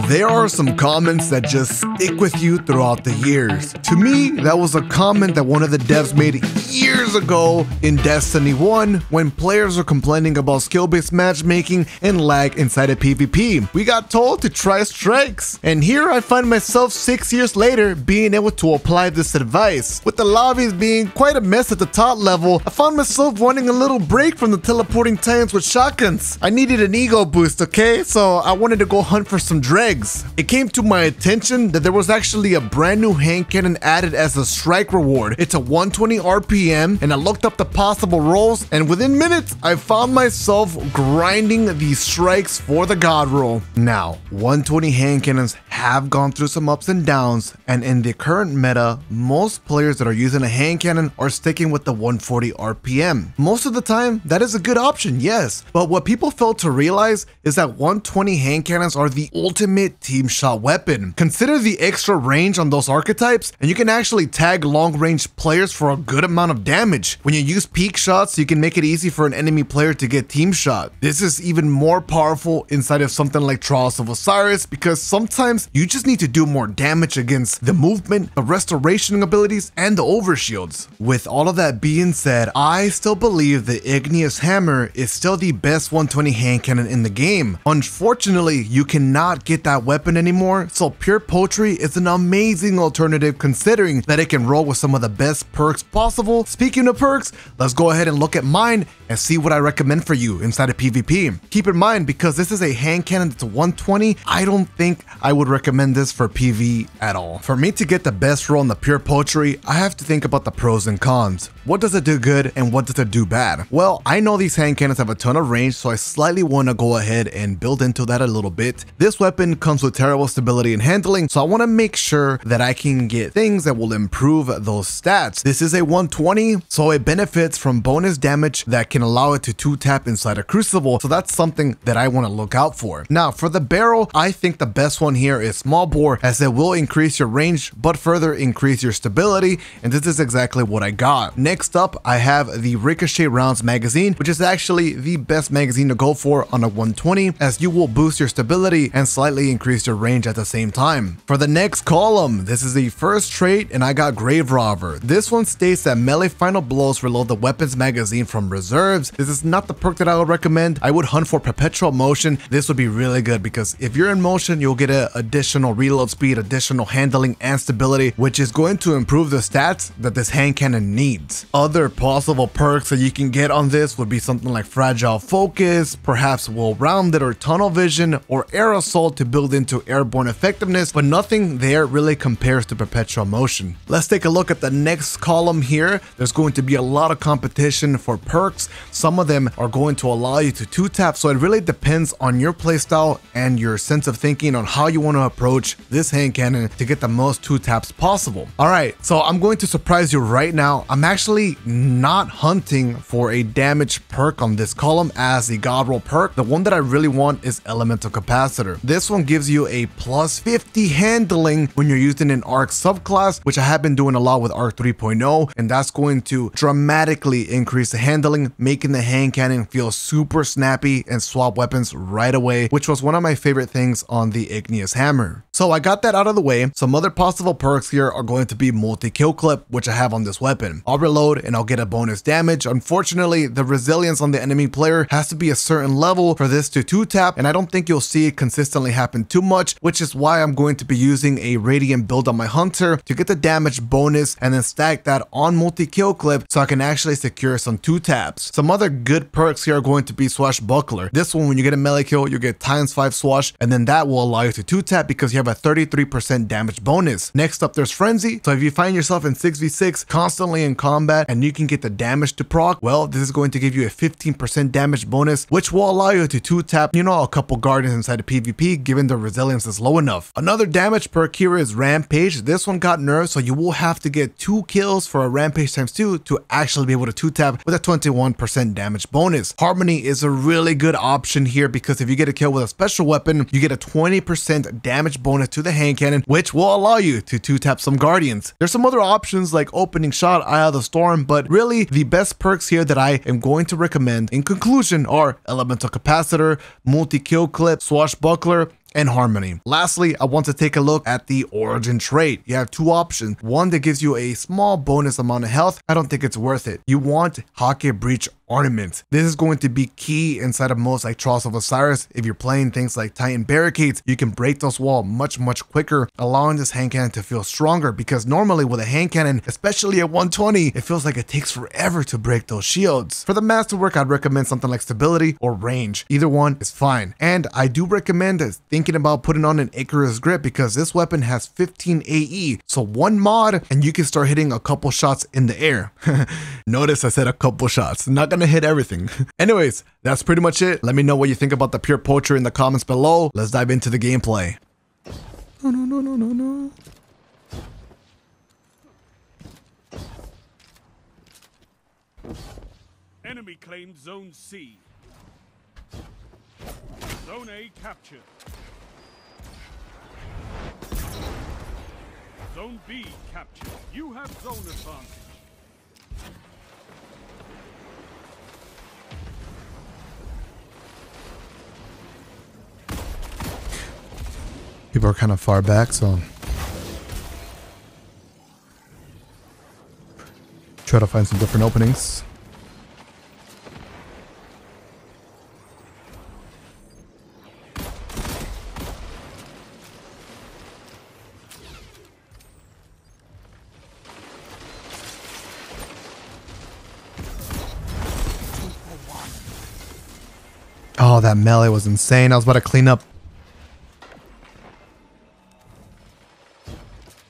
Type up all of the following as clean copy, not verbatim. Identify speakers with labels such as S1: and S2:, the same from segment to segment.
S1: There are some comments that just stick with you throughout the years. To me, that was a comment that one of the devs made years ago in Destiny 1 when players were complaining about skill-based matchmaking and lag inside of PvP. We got told to try strikes, and here I find myself 6 years later being able to apply this advice. With the lobbies being quite a mess at the top level, I found myself wanting a little break from the teleporting titans with shotguns. I needed an ego boost, okay? So I wanted to go hunt for some dregs. It came to my attention that there was actually a brand new hand cannon added as a strike reward. It's a 120 RPM, and I looked up the possible rolls, and within minutes, I found myself grinding these strikes for the god roll. Now, 120 hand cannons have gone through some ups and downs, and in the current meta, most players that are using a hand cannon are sticking with the 140 RPM. Most of the time, that is a good option, yes, but what people fail to realize is that 120 hand cannons are the ultimate team shot weapon. Consider the extra range on those archetypes, and you can actually tag long range players for a good amount of damage. When you use peak shots, you can make it easy for an enemy player to get team shot. This is even more powerful inside of something like Trials of Osiris, because sometimes you just need to do more damage against the movement, the restoration abilities, and the overshields. With all of that being said, I still believe the Igneous Hammer is still the best 120 hand cannon in the game. Unfortunately, you cannot get that weapon anymore, so Pure Poetry is an amazing alternative considering that it can roll with some of the best perks possible. Speaking of perks, let's go ahead and look at mine and see what I recommend for you inside of PvP. Keep in mind, because this is a hand cannon that's 120, I don't think I would recommend this for PvE at all. For me to get the best roll in the Pure Poetry, I have to think about the pros and cons. What does it do good and what does it do bad? Well, I know these hand cannons have a ton of range, so I slightly want to go ahead and build into that a little bit. This weapon comes with terrible stability and handling, so I want to make sure that I can get things that will improve those stats. This is a 120, so it benefits from bonus damage that can allow it to 2-tap inside a crucible, so that's something that I want to look out for. Now, for the barrel, I think the best one here is small bore, as it will increase your range but further increase your stability, and this is exactly what I got. Next up, I have the Ricochet Rounds magazine, which is actually the best magazine to go for on a 120, as you will boost your stability and slightly increase your range at the same time. For the next column, this is the first trait, and I got Grave Robber. This one states that melee final blows reload the weapons magazine from reserves. This is not the perk that I would recommend. I would hunt for perpetual motion. This would be really good because if you're in motion, you'll get an additional reload speed, additional handling and stability, which is going to improve the stats that this hand cannon needs. Other possible perks that you can get on this would be something like Fragile Focus, perhaps Well-Rounded or Tunnel Vision, or Air Assault to build into airborne effectiveness, but nothing there really compares to perpetual motion. Let's take a look at the next column here. There's going to be a lot of competition for perks. Some of them are going to allow you to 2-tap, so it really depends on your playstyle and your sense of thinking on how you want to approach this hand cannon to get the most 2-taps possible. Alright, so I'm going to surprise you right now. I'm actually not hunting for a damage perk on this column as the god roll perk. The one that I really want is Elemental Capacitor. This one gives you a plus 50 handling when you're using an arc subclass, which I have been doing a lot with arc 3.0, and that's going to dramatically increase the handling, making the hand cannon feel super snappy and swap weapons right away, which was one of my favorite things on the Igneous Hammer. So I got that out of the way. Some other possible perks here are going to be multi-kill clip, which I have on this weapon. I'll reload and I'll get a bonus damage. Unfortunately, the resilience on the enemy player has to be a certain level for this to 2-tap, and I don't think you'll see it consistently happen too much, which is why I'm going to be using a Radiant build on my Hunter to get the damage bonus and then stack that on multi-kill clip so I can actually secure some 2-taps. Some other good perks here are going to be Swashbuckler. This one, when you get a melee kill, you get ×5 swash, and then that will allow you to 2-tap because you have a 33% damage bonus. Next up, there's Frenzy. So if you find yourself in 6v6 constantly in combat and you can get the damage to proc, well, this is going to give you a 15% damage bonus, which will allow you to 2-tap, you know, a couple guardians inside of PvP, given the resilience is low enough. Another damage perk here is Rampage. This one got nerfed, so you will have to get 2 kills for a Rampage ×2 to actually be able to 2-tap with a 21% damage bonus. Harmony is a really good option here because if you get a kill with a special weapon, you get a 20% damage bonus to the hand cannon, which will allow you to 2-tap some guardians. There's some other options like Opening Shot, Eye of the Storm, but really the best perks here that I am going to recommend in conclusion are Elemental Capacitor, Multi-Kill Clip, Swashbuckler, and harmony. Lastly, I want to take a look at the origin trait. You have two options. One that gives you a small bonus amount of health. I don't think it's worth it. You want Hocket Breach Ornament. This is going to be key inside of most like Trials of Osiris. If you're playing things like Titan Barricades, you can break those walls much quicker, allowing this hand cannon to feel stronger, because normally with a hand cannon, especially at 120, it feels like it takes forever to break those shields. For the masterwork, I'd recommend something like stability or range. Either one is fine. And I do recommend thinking about putting on an Icarus grip, because this weapon has 15 AE. So one mod and you can start hitting a couple shots in the air. Notice I said a couple shots, not gonna hit everything. Anyways, that's pretty much it. Let me know what you think about the pure poacher in the comments below. Let's dive into the gameplay. No.
S2: Enemy claimed Zone C. Zone A captured. Zone B captured. You have zone advantage.
S1: People are kind of far back, so try to find some different openings. Oh, that melee was insane. I was about to clean up.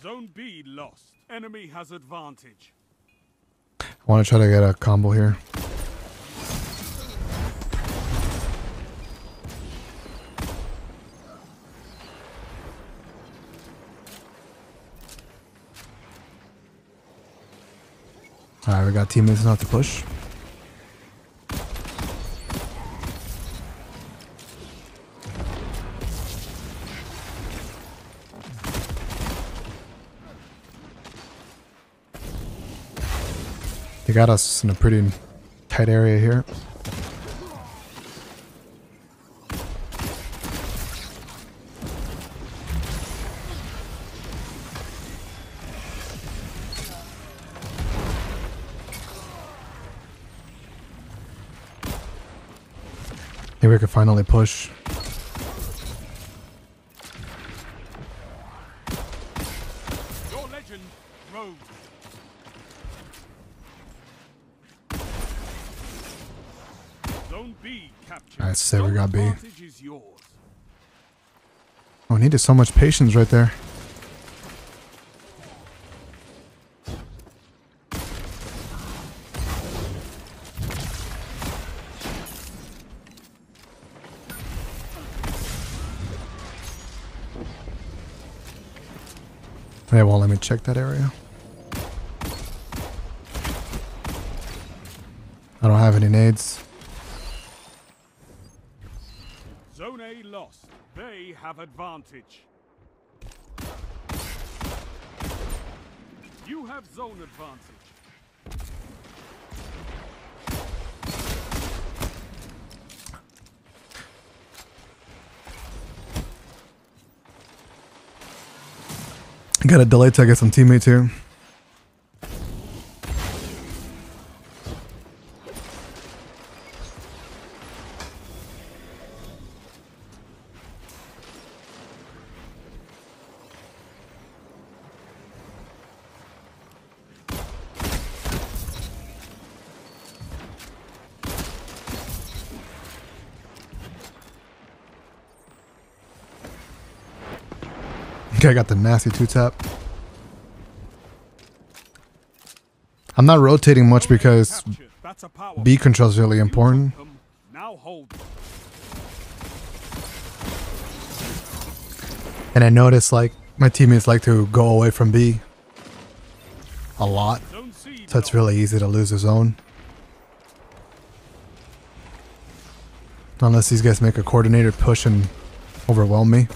S2: Zone B lost. Enemy has advantage.
S1: I want to try to get a combo here. Alright, we got teammates enough to push. They got us in a pretty tight area here. Maybe we could finally push.
S2: Your legend, Rogue. Zone B captured.
S1: Alright, so we got B.
S2: Advantage is yours.
S1: Oh, I needed so much patience right there. They won't let me check that area. I don't have any nades.
S2: Zone A lost. They have advantage. You have zone advantage.
S1: Got a delay to get some teammates here. Okay, I got the nasty two-tap. I'm not rotating much because B control is really important. And I notice like my teammates like to go away from B a lot, so it's really easy to lose the zone. Unless these guys make a coordinated push and overwhelm me.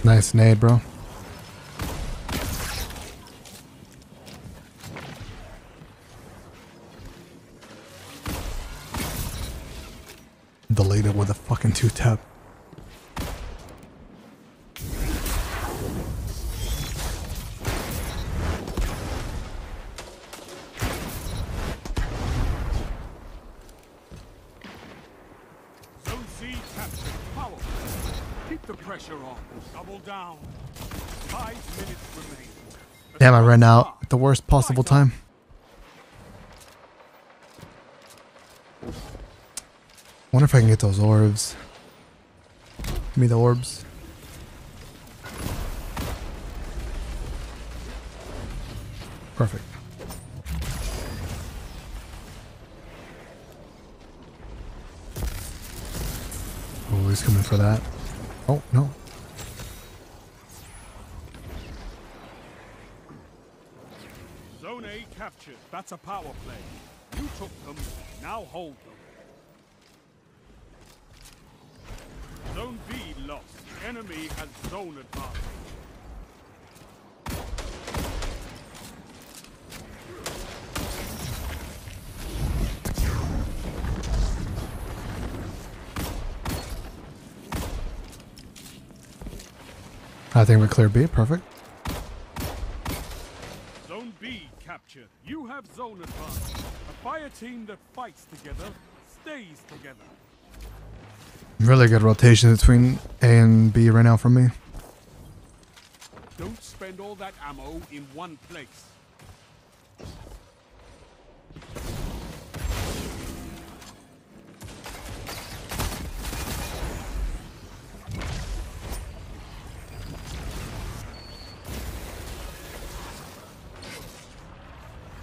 S1: Nice nade, bro. annihilated with a fucking 2-tap.
S2: Zone C captured. Power. Keep the pressure on. Double down. 5 minutes remain.
S1: Damn, I ran out at the worst possible time. Wonder if I can get those orbs. Give me the orbs. Perfect. Oh, he's coming for that. Oh, no.
S2: Zone A captured. That's a power play. You took them. Now hold them. Zone B lost. Enemy has zone advantage.
S1: I think we cleared B. Perfect.
S2: Zone B captured. You have zone advantage. A fire team that fights together stays together.
S1: Really good rotation between A and B right now for me.
S2: Don't spend all that ammo in one place.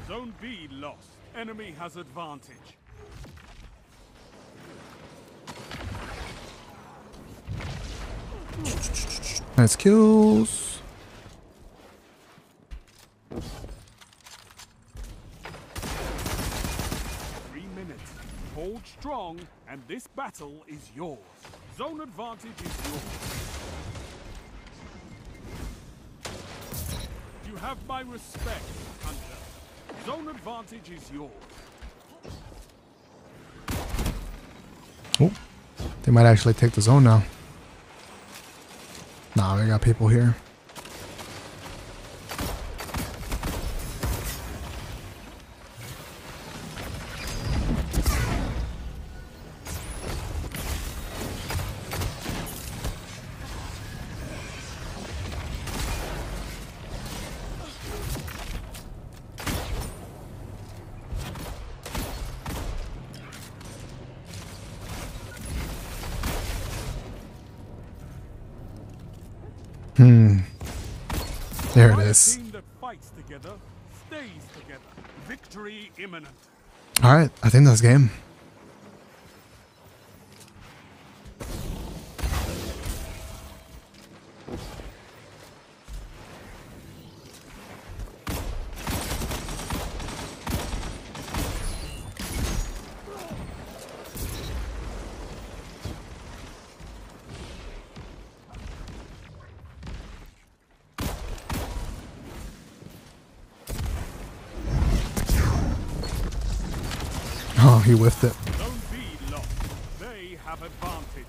S2: Zone B lost. Enemy has advantage.
S1: Nice kills.
S2: Hold strong, and this battle is yours. Zone advantage is yours. You have my respect, Hunter. Zone advantage is yours.
S1: Oh, they might actually take the zone now. Nah, we got people here. There it is.
S2: Team that fights together stays together. Victory imminent.
S1: All right, I think that's game. Oh, he whiffed it.
S2: Zone B lost. They have advantage.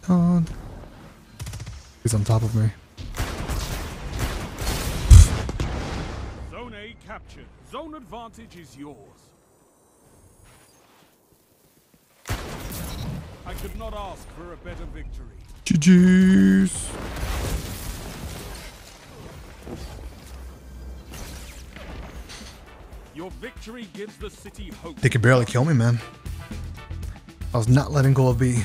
S1: On. He's on top of me.
S2: Zone A captured. Zone advantage is yours. I could not ask for a better victory.
S1: GG's.
S2: Your victory gives the city hope.
S1: They could barely kill me, man. I was not letting go of B.